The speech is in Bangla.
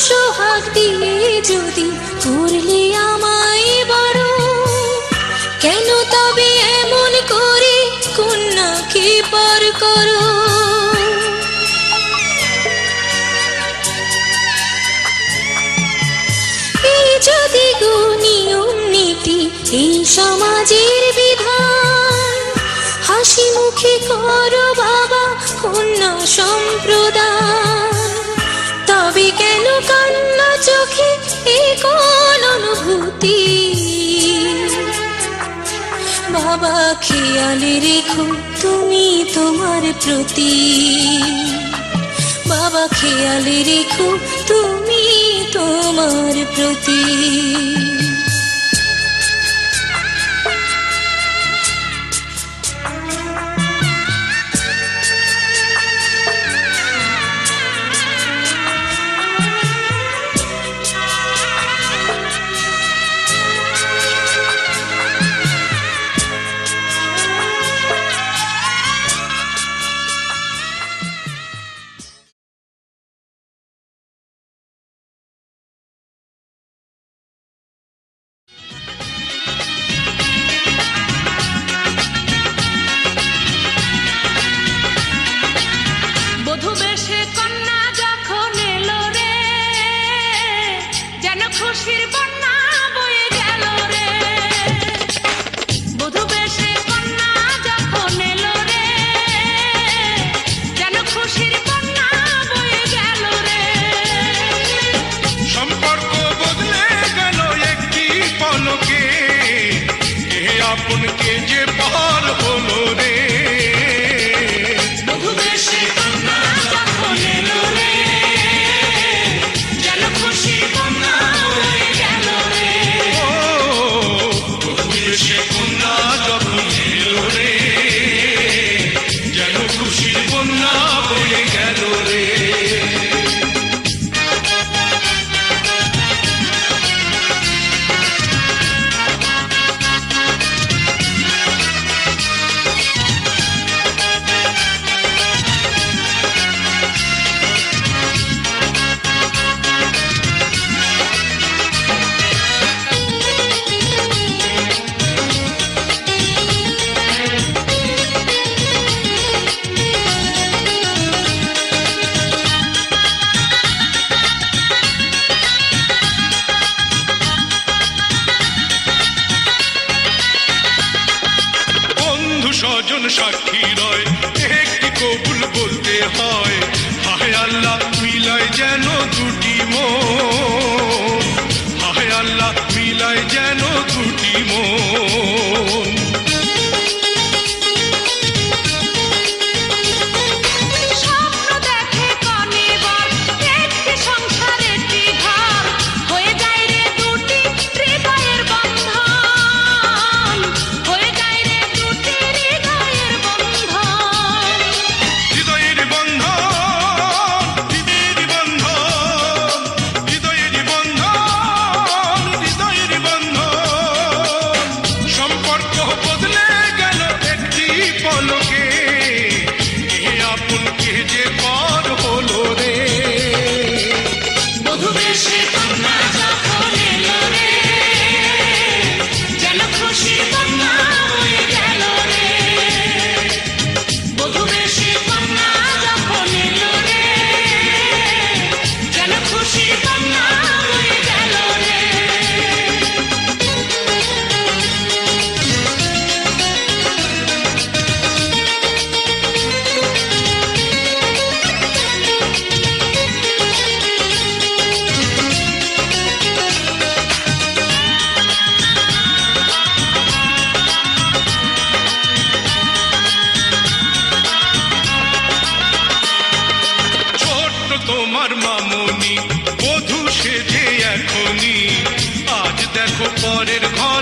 সোহাগ দিয়ে যদি করলে আমায় বড়, কেন তবে এমন করে কন্যাকে পর করো? এই যদি গো নিয়ম নীতি, এই সমাজের বিধান, হাসি মুখে করো বাবা কন্যা সম্প্রদান, তবে কেন কান্না চোখে এই কোন অনুভূতি? বাবা খেয়ালে রেখো তুমি তোমার প্রতি, বাবা খেয়ালে রেখো তুমি তোমার প্রতি। খুশির বন্যা বয়ে গেল রে, বধূ বেশে কন্যা যখন এলো রে, যেন খুশির বন্যা বয়ে গেল রে। সম্পর্ক বদলে গেল একটি পলকে, এ আপনকে যে পার হলো রে। বধূ বেশে কন্যা যখন এলো রে, যেন খুশির বন্যা বয়ে গেল রে। ও সে কন্যা যখন এলো রে, যেন খুশির বন্যা বয়ে গেল রে। স্বজন সাক্ষী রয়, একটি কবুল বলতে হয়। হায় আল্লাহ মিলায় যেন দুটি মন, হায় আল্লাহ মিলায় যেন দুটি মন। তোমার মামনি বধূ সেজে এখনই, আজ দেখো পরের ঘর